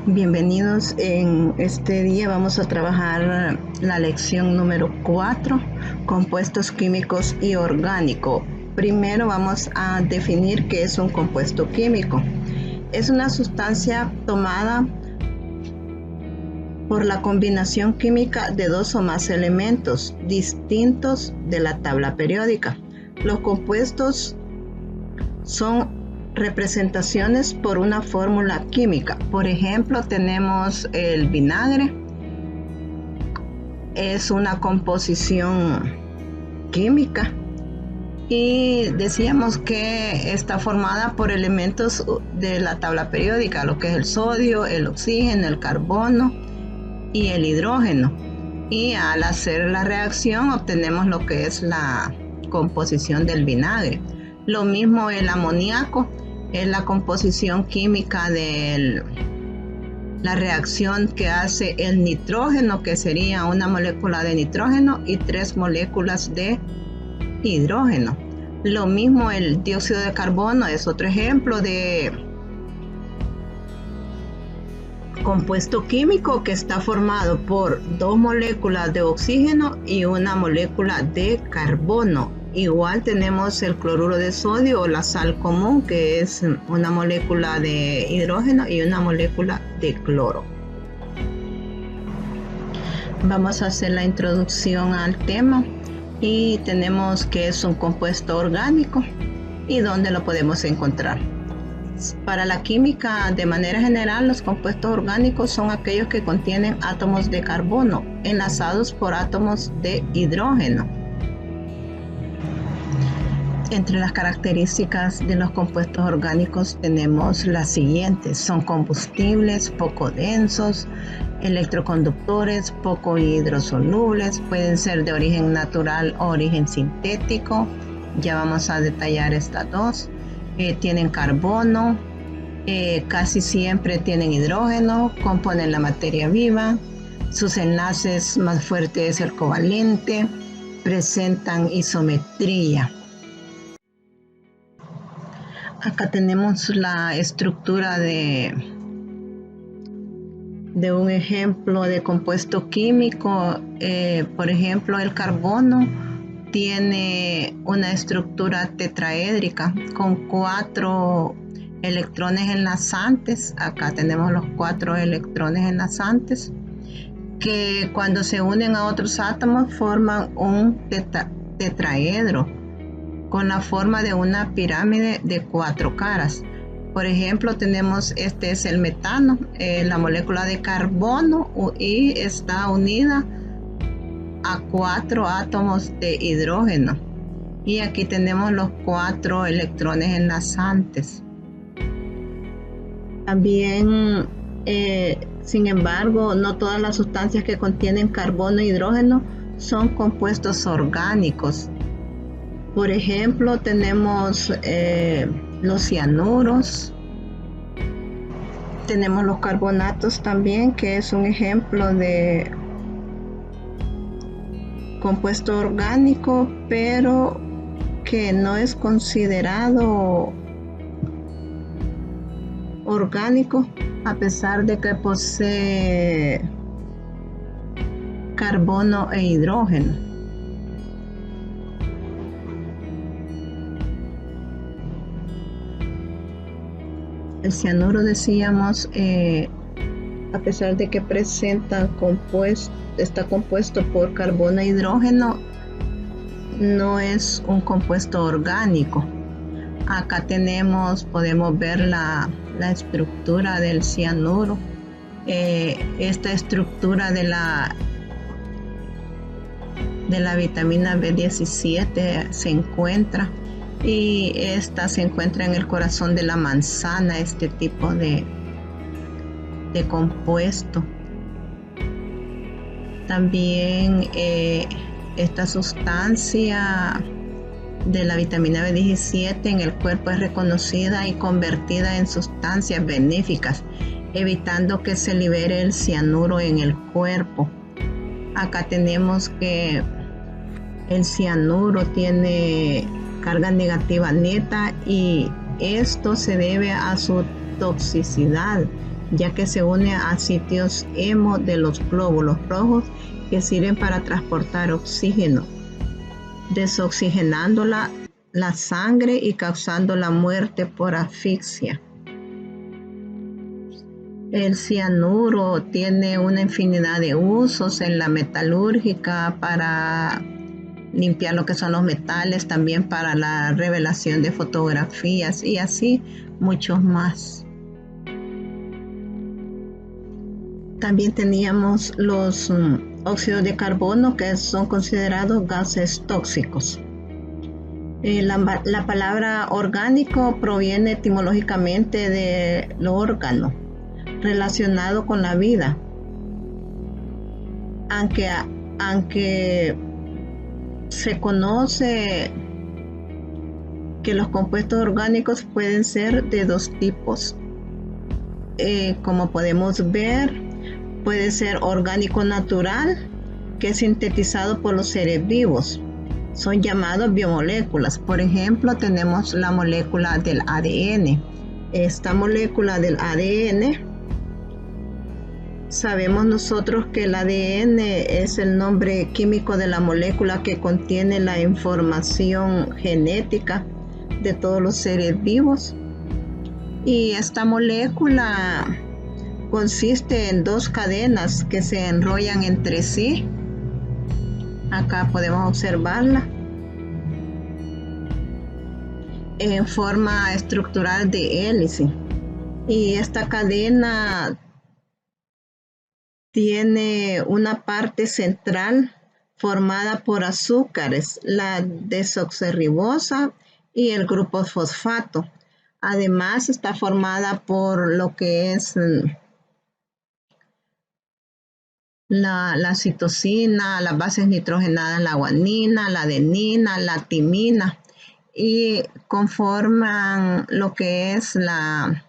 Bienvenidos. En este día vamos a trabajar la lección número 4, compuestos químicos y orgánicos. Primero vamos a definir qué es un compuesto químico. Es una sustancia tomada por la combinación química de dos o más elementos distintos de la tabla periódica. Los compuestos son representaciones por una fórmula química. Por ejemplo, tenemos el vinagre. Es una composición química y decíamos que está formada por elementos de la tabla periódica, lo que es el sodio, el oxígeno, el carbono y el hidrógeno. Y al hacer la reacción obtenemos lo que es la composición del vinagre. Lo mismo el amoníaco. Es la composición química de la reacción que hace el nitrógeno, que sería una molécula de nitrógeno y 3 moléculas de hidrógeno. Lo mismo el dióxido de carbono es otro ejemplo de compuesto químico que está formado por 2 moléculas de oxígeno y una molécula de carbono. Igual tenemos el cloruro de sodio o la sal común, que es una molécula de hidrógeno y una molécula de cloro. Vamos a hacer la introducción al tema y tenemos que es un compuesto orgánico y dónde lo podemos encontrar. Para la química, de manera general, los compuestos orgánicos son aquellos que contienen átomos de carbono enlazados por átomos de hidrógeno. Entre las características de los compuestos orgánicos tenemos las siguientes: son combustibles, poco densos, electroconductores, poco hidrosolubles, pueden ser de origen natural o origen sintético. Ya vamos a detallar estas dos. Tienen carbono, casi siempre tienen hidrógeno, componen la materia viva, sus enlaces más fuertes es el covalente, presentan isometría. Acá tenemos la estructura de un ejemplo de compuesto químico. Por ejemplo, el carbono tiene una estructura tetraédrica con 4 electrones enlazantes. Acá tenemos los 4 electrones enlazantes que cuando se unen a otros átomos forman un tetraedro con la forma de una pirámide de 4 caras. Por ejemplo, tenemos este es el metano, la molécula de carbono, y está unida a 4 átomos de hidrógeno. Y aquí tenemos los 4 electrones enlazantes. También, sin embargo, no todas las sustancias que contienen carbono e hidrógeno son compuestos orgánicos. Por ejemplo, tenemos los cianuros, tenemos los carbonatos también, que es un ejemplo de compuesto orgánico, pero que no es considerado orgánico a pesar de que posee carbono e hidrógeno. El cianuro, decíamos, a pesar de que está compuesto por carbono e hidrógeno, no es un compuesto orgánico. Acá podemos ver la estructura del cianuro. Esta estructura de la vitamina B17 se encuentra, y esta se encuentra en el corazón de la manzana, este tipo de compuesto. También esta sustancia de la vitamina B17 en el cuerpo es reconocida y convertida en sustancias benéficas, evitando que se libere el cianuro en el cuerpo. Acá tenemos que el cianuro tiene carga negativa neta y esto se debe a su toxicidad, ya que se une a sitios hemo de los glóbulos rojos que sirven para transportar oxígeno, desoxigenando la sangre y causando la muerte por asfixia. El cianuro tiene una infinidad de usos en la metalúrgica para limpiar lo que son los metales, también para la revelación de fotografías y así muchos más. También teníamos los óxidos de carbono, que son considerados gases tóxicos. La palabra orgánico proviene etimológicamente del órgano relacionado con la vida, aunque se conoce que los compuestos orgánicos pueden ser de dos tipos. Como podemos ver, puede ser orgánico natural, que es sintetizado por los seres vivos. Son llamados biomoléculas. Por ejemplo, tenemos la molécula del ADN. Esta molécula del ADN, sabemos nosotros que el ADN es el nombre químico de la molécula que contiene la información genética de todos los seres vivos. Y esta molécula consiste en dos cadenas que se enrollan entre sí. Acá podemos observarla en forma estructural de hélice. Y esta cadena tiene una parte central formada por azúcares, la desoxirribosa y el grupo fosfato. Además está formada por lo que es la citosina, las bases nitrogenadas, la guanina, la adenina, la timina, y conforman lo que es la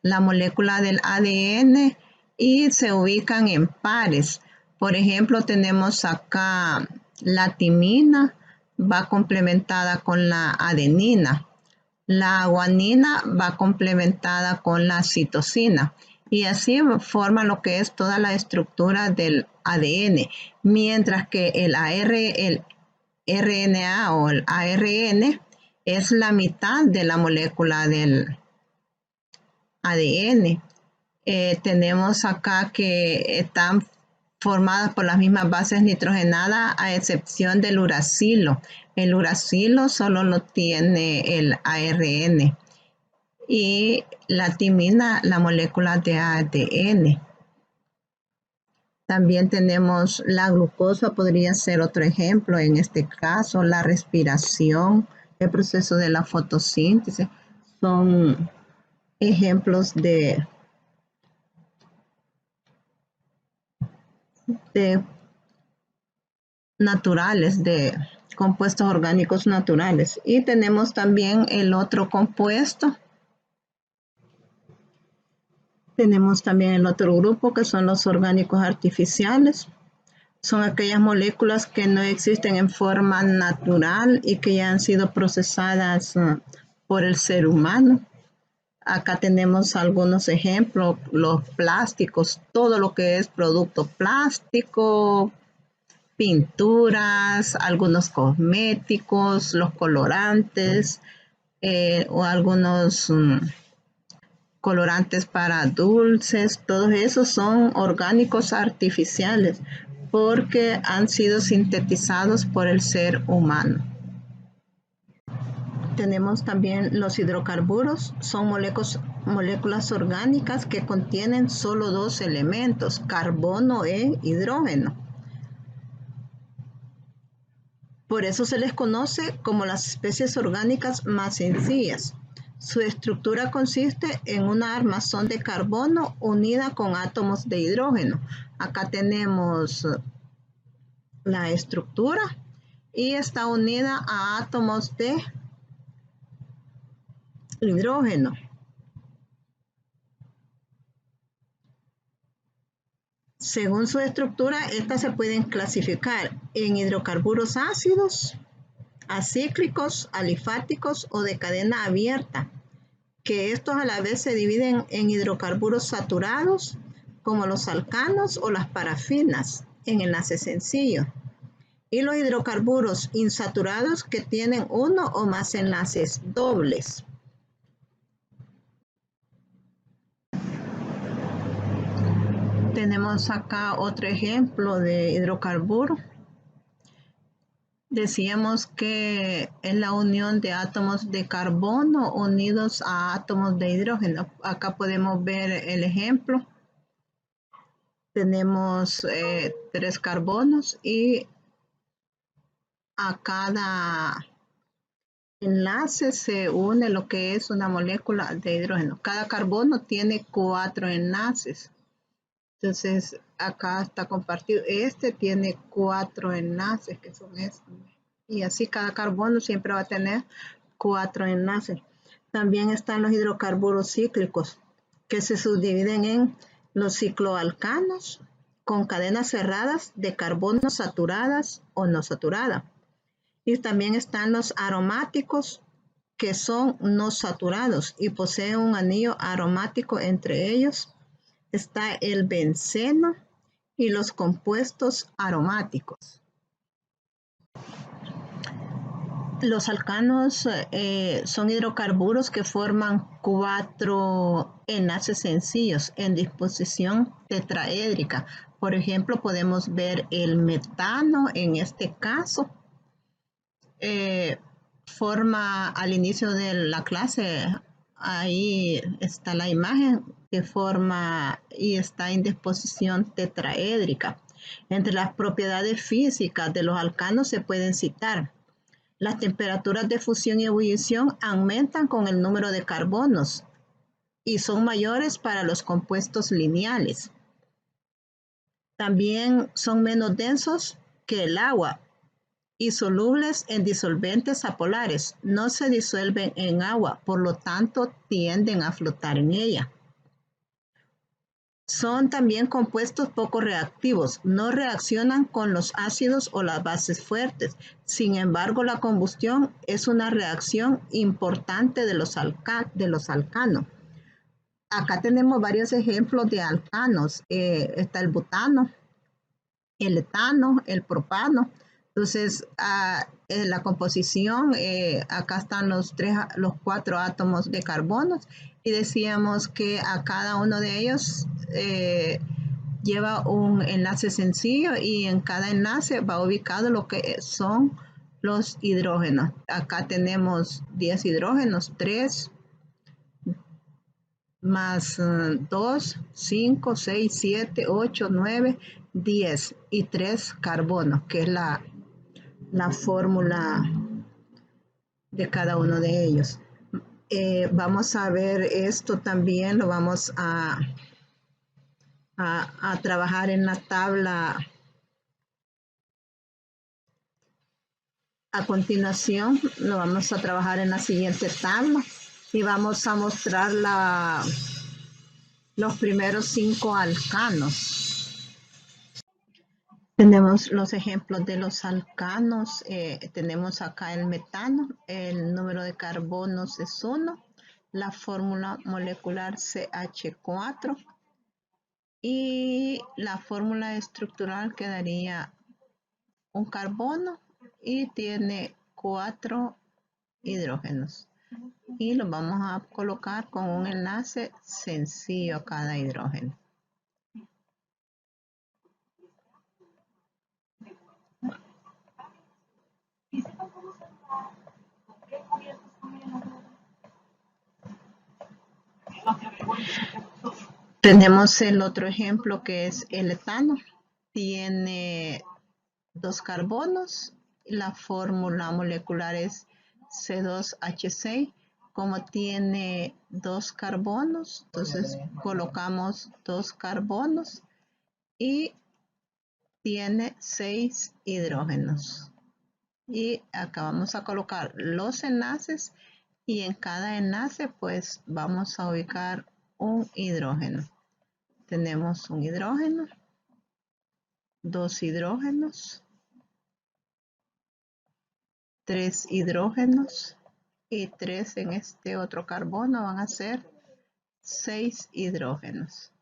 molécula del ADN y se ubican en pares. Por ejemplo, tenemos acá la timina, va complementada con la adenina. La guanina va complementada con la citosina. Y así forma lo que es toda la estructura del ADN. Mientras que el RNA o el ARN es la mitad de la molécula del ADN. Tenemos acá que están formadas por las mismas bases nitrogenadas a excepción del uracilo. El uracilo solo lo tiene el ARN y la timina la molécula de ADN. También tenemos la glucosa, podría ser otro ejemplo en este caso, la respiración, el proceso de la fotosíntesis, son ejemplos de naturales, de compuestos orgánicos naturales. Y tenemos también el otro compuesto. Tenemos también el otro grupo que son los orgánicos artificiales. Son aquellas moléculas que no existen en forma natural y que ya han sido procesadas por el ser humano. Acá tenemos algunos ejemplos, los plásticos, todo lo que es producto plástico, pinturas, algunos cosméticos, los colorantes o algunos colorantes para dulces, todos esos son orgánicos artificiales porque han sido sintetizados por el ser humano. Tenemos también los hidrocarburos, son moléculas orgánicas que contienen solo dos elementos, carbono e hidrógeno. Por eso se les conoce como las especies orgánicas más sencillas. Su estructura consiste en una armazón de carbono unida con átomos de hidrógeno. Acá tenemos la estructura y está unida a átomos de hidrógeno. Según su estructura, estas se pueden clasificar en hidrocarburos ácidos, acíclicos, alifáticos o de cadena abierta, que estos a la vez se dividen en hidrocarburos saturados, como los alcanos o las parafinas, en enlaces sencillos, y los hidrocarburos insaturados que tienen uno o más enlaces dobles. Tenemos acá otro ejemplo de hidrocarburo. Decíamos que es la unión de átomos de carbono unidos a átomos de hidrógeno. Acá podemos ver el ejemplo. Tenemos 3 carbonos y a cada enlace se une lo que es una molécula de hidrógeno. Cada carbono tiene 4 enlaces. Entonces, acá está compartido. Este tiene 4 enlaces, que son estos. Y así cada carbono siempre va a tener 4 enlaces. También están los hidrocarburos cíclicos, que se subdividen en los cicloalcanos con cadenas cerradas de carbono saturadas o no saturadas. Y también están los aromáticos, que son no saturados y poseen un anillo aromático entre ellos. Está el benceno y los compuestos aromáticos. Los alcanos son hidrocarburos que forman 4 enlaces sencillos en disposición tetraédrica. Por ejemplo, podemos ver el metano en este caso. Forma al inicio de la clase, ahí está la imagen que forma y está en disposición tetraédrica. Entre las propiedades físicas de los alcanos se pueden citar: las temperaturas de fusión y ebullición aumentan con el número de carbonos y son mayores para los compuestos lineales. También son menos densos que el agua y solubles en disolventes apolares. No se disuelven en agua, por lo tanto tienden a flotar en ella. Son también compuestos poco reactivos, no reaccionan con los ácidos o las bases fuertes. Sin embargo, la combustión es una reacción importante de los alcanos. Acá tenemos varios ejemplos de alcanos. Está el butano, el etano, el propano. Entonces, la composición, acá están los 4 átomos de carbono y decíamos que a cada uno de ellos lleva un enlace sencillo y en cada enlace va ubicado lo que son los hidrógenos. Acá tenemos 10 hidrógenos, 3 más 2, 5, 6, 7, 8, 9, 10 y 3 carbonos, que es la fórmula de cada uno de ellos. Vamos a ver esto también, lo vamos a trabajar en la tabla a continuación. Lo vamos a trabajar en la siguiente tabla y vamos a mostrar los primeros 5 alcanos. Tenemos los ejemplos de los alcanos. Tenemos acá el metano, el número de carbonos es 1, la fórmula molecular CH4 y la fórmula estructural quedaría un carbono y tiene 4 hidrógenos. Y lo vamos a colocar con un enlace sencillo a cada hidrógeno. Tenemos el otro ejemplo que es el etano. Tiene 2 carbonos. La fórmula molecular es C2H6. Como tiene 2 carbonos, entonces colocamos 2 carbonos y tiene 6 hidrógenos. Y acá vamos a colocar los enlaces y en cada enlace pues vamos a ubicar un hidrógeno. Tenemos un hidrógeno, 2 hidrógenos, 3 hidrógenos, y 3 en este otro carbono, van a ser 6 hidrógenos.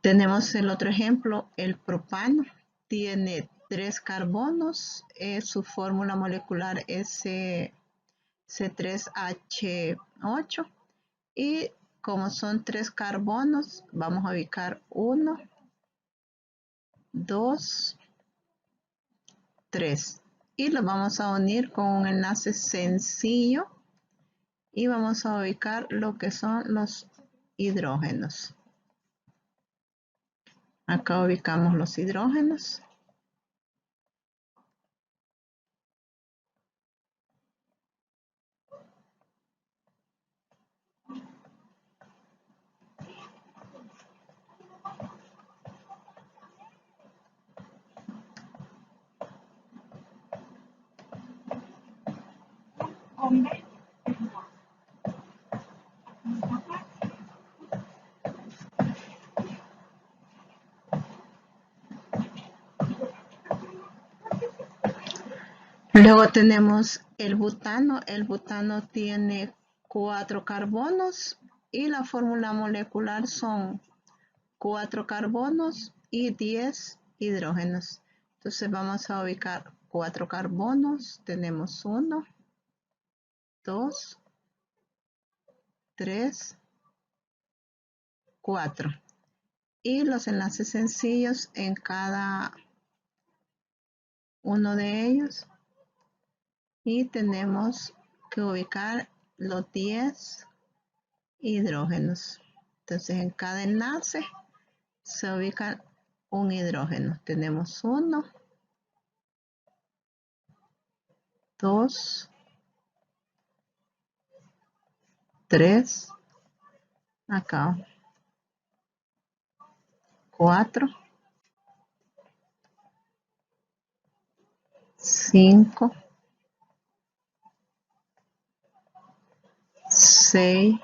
Tenemos el otro ejemplo, el propano. Tiene 3 carbonos, su fórmula molecular es C3H8 y como son 3 carbonos, vamos a ubicar 1, 2, 3 y los vamos a unir con un enlace sencillo y vamos a ubicar lo que son los hidrógenos. Acá ubicamos los hidrógenos. Luego tenemos el butano. El butano tiene 4 carbonos y la fórmula molecular son 4 carbonos y 10 hidrógenos. Entonces vamos a ubicar 4 carbonos. Tenemos 1, 2, 3, 4. Y los enlaces sencillos en cada uno de ellos. Y tenemos que ubicar los 10 hidrógenos. Entonces en cada enlace se ubica un hidrógeno. Tenemos 1, 2, 3, acá, 4, 5, 6,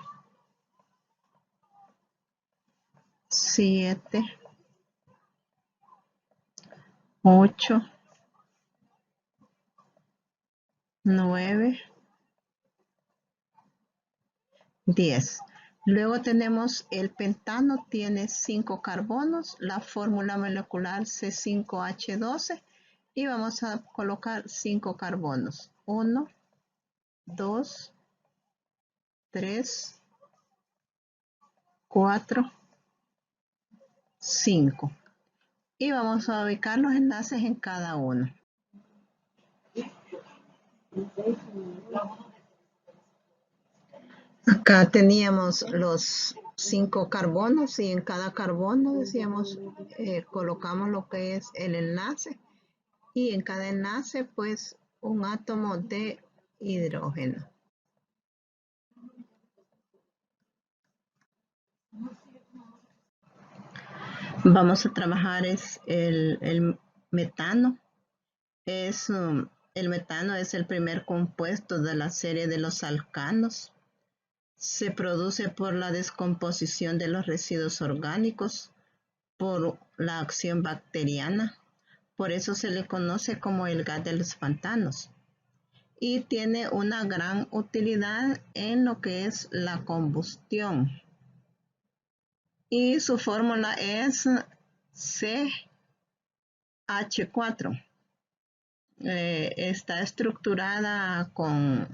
7, 8, 9, 10. Luego tenemos el pentano, tiene 5 carbonos, la fórmula molecular C5H12 y vamos a colocar 5 carbonos. 1, 2, 3, 4, 5. Y vamos a ubicar los enlaces en cada uno. Acá teníamos los 5 carbonos y en cada carbono decíamos colocamos lo que es el enlace y en cada enlace pues un átomo de hidrógeno. Vamos a trabajar el metano. El metano es el primer compuesto de la serie de los alcanos. Se produce por la descomposición de los residuos orgánicos por la acción bacteriana. Por eso se le conoce como el gas de los pantanos. Y tiene una gran utilidad en lo que es la combustión. Y su fórmula es CH4. Está estructurada con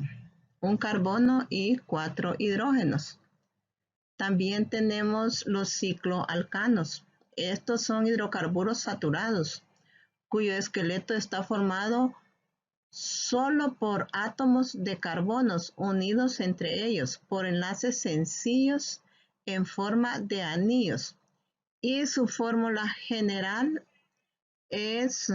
un carbono y 4 hidrógenos. También tenemos los cicloalcanos. Estos son hidrocarburos saturados, cuyo esqueleto está formado solo por átomos de carbonos unidos entre ellos por enlaces sencillos en forma de anillos. Y su fórmula general es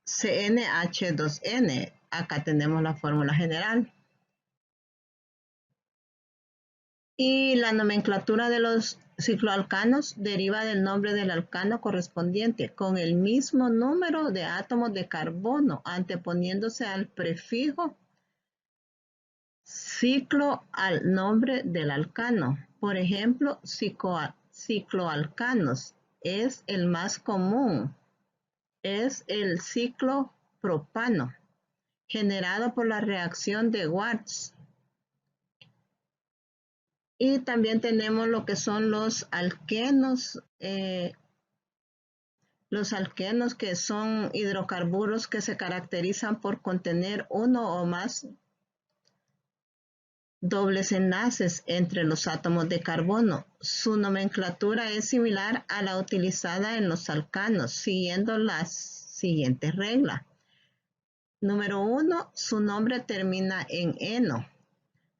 CnH2n. Acá tenemos la fórmula general. Y la nomenclatura de los cicloalcanos deriva del nombre del alcano correspondiente con el mismo número de átomos de carbono, anteponiéndose al prefijo ciclo al nombre del alcano. Por ejemplo, cicloalcanos es el más común, es el ciclopropano, generado por la reacción de Watts. Y también tenemos lo que son los alquenos que son hidrocarburos que se caracterizan por contener uno o más dobles enlaces entre los átomos de carbono. Su nomenclatura es similar a la utilizada en los alcanos, siguiendo las siguientes reglas. Número 1, su nombre termina en eno.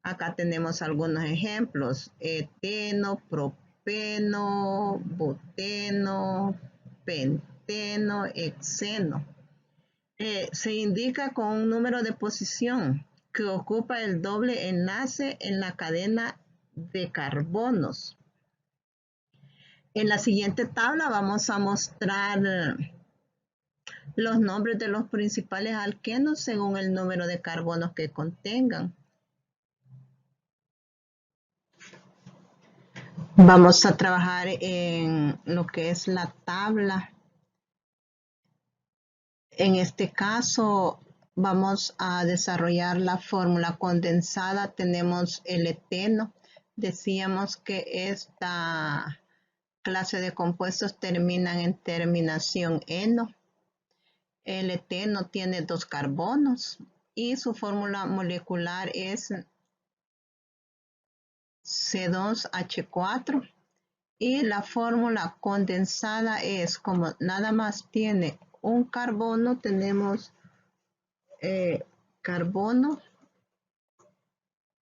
Acá tenemos algunos ejemplos: eteno, propeno, buteno, penteno, hexeno. Se indica con un número de posición que ocupa el doble enlace en la cadena de carbonos. En la siguiente tabla vamos a mostrar los nombres de los principales alquenos según el número de carbonos que contengan. Vamos a trabajar en lo que es la tabla. En este caso vamos a desarrollar la fórmula condensada. Tenemos el eteno. Decíamos que esta clase de compuestos terminan en terminación eno. El eteno tiene 2 carbonos y su fórmula molecular es C2H4. Y la fórmula condensada es, como nada más tiene un carbono, tenemos carbono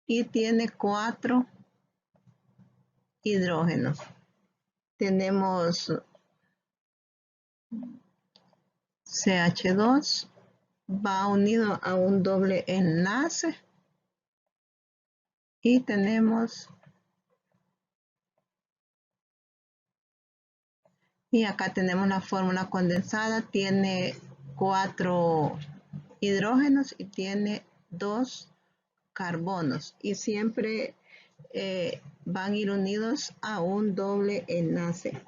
y tiene 4 hidrógenos. Tenemos CH2, va unido a un doble enlace y tenemos, y acá tenemos la fórmula condensada, tiene 4 hidrógenos y tiene 2 carbonos y siempre van a ir unidos a un doble enlace.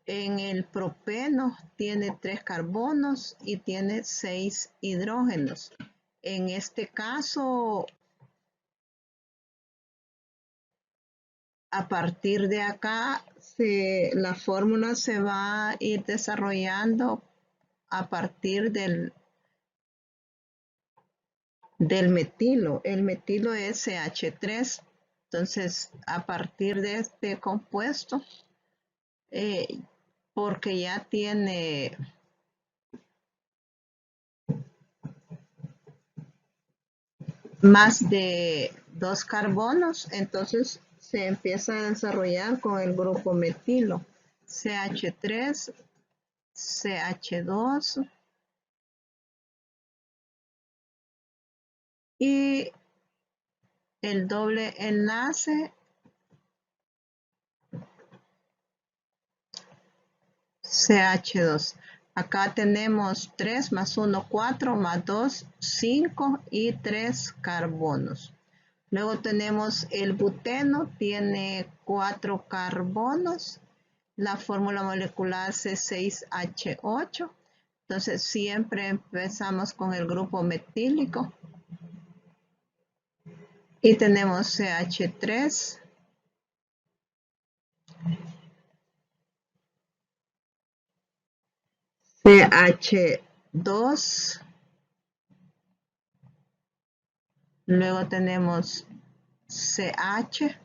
En el propeno tiene 3 carbonos y tiene 6 hidrógenos. En este caso, a partir de acá, la fórmula se va a ir desarrollando a partir del metilo. El metilo es CH3. Entonces, a partir de este compuesto, porque ya tiene más de 2 carbonos, entonces se empieza a desarrollar con el grupo metilo. CH3, CH2 y el doble enlace CH2. Acá tenemos 3 más 1, 4, más 2, 5 y 3 carbonos. Luego tenemos el buteno, tiene 4 carbonos. La fórmula molecular C6H8. Entonces siempre empezamos con el grupo metílico. Y tenemos CH3. CH2. Luego tenemos CH.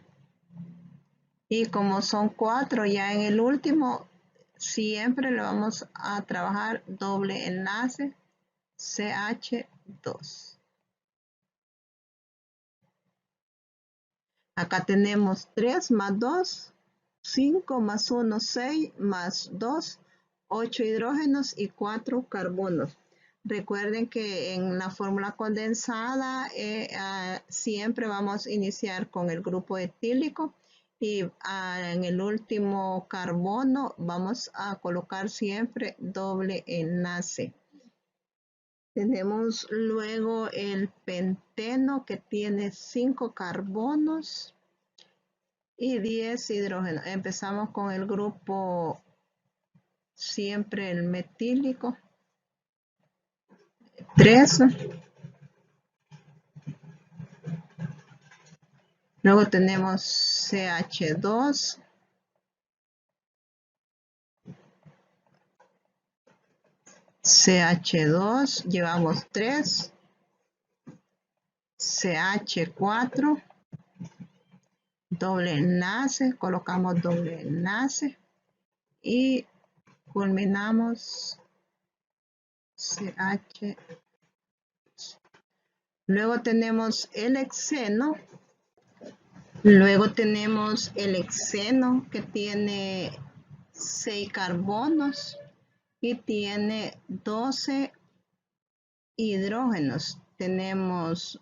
Y como son 4 ya en el último, siempre le vamos a trabajar doble enlace CH2. Acá tenemos 3 más 2, 5 más 1, 6 más 2, 8 hidrógenos y 4 carbonos. Recuerden que en la fórmula condensada siempre vamos a iniciar con el grupo etílico y en el último carbono vamos a colocar siempre doble enlace. Tenemos luego el penteno que tiene 5 carbonos y 10 hidrógenos. Empezamos con el grupo siempre el metílico. 3. Luego tenemos CH2. CH2, llevamos 3. CH4. Doble enlace, colocamos doble enlace. Y culminamos CH. Luego tenemos el hexeno. Luego tenemos el hexeno que tiene 6 carbonos y tiene 12 hidrógenos. Tenemos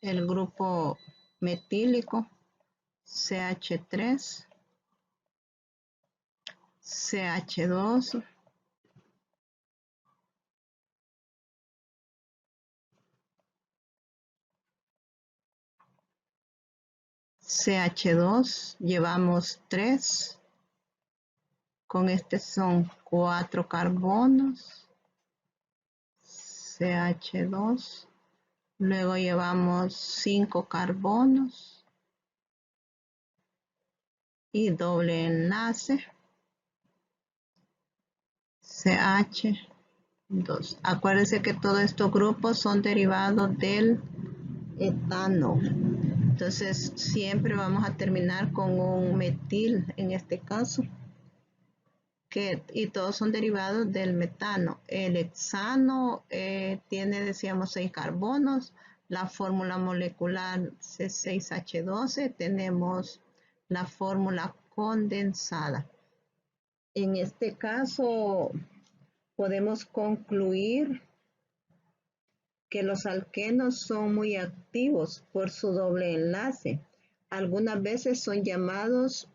el grupo metílico CH3, CH2, CH2, llevamos 3. Con este son 4 carbonos. CH2. Luego llevamos 5 carbonos. Y doble enlace. CH2. Acuérdense que todos estos grupos son derivados del etano. Entonces siempre vamos a terminar con un metil en este caso. Y todos son derivados del metano. El hexano tiene, decíamos, 6 carbonos. La fórmula molecular C6H12. Tenemos la fórmula condensada. En este caso podemos concluir que los alquenos son muy activos por su doble enlace. Algunas veces son llamados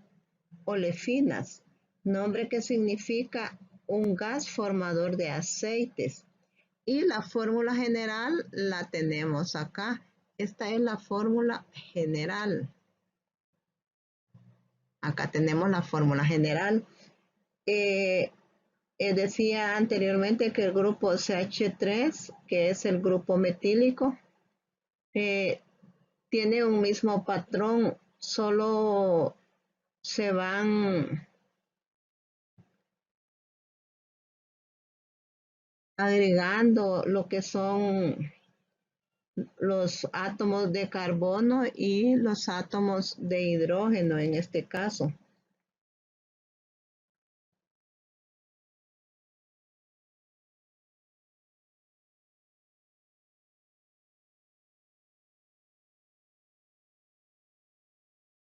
olefinas, nombre que significa un gas formador de aceites. Y la fórmula general la tenemos acá. Esta es la fórmula general. Acá tenemos la fórmula general. Decía anteriormente que el grupo CH3, que es el grupo metílico, tiene un mismo patrón, solo se van agregando lo que son los átomos de carbono y los átomos de hidrógeno en este caso.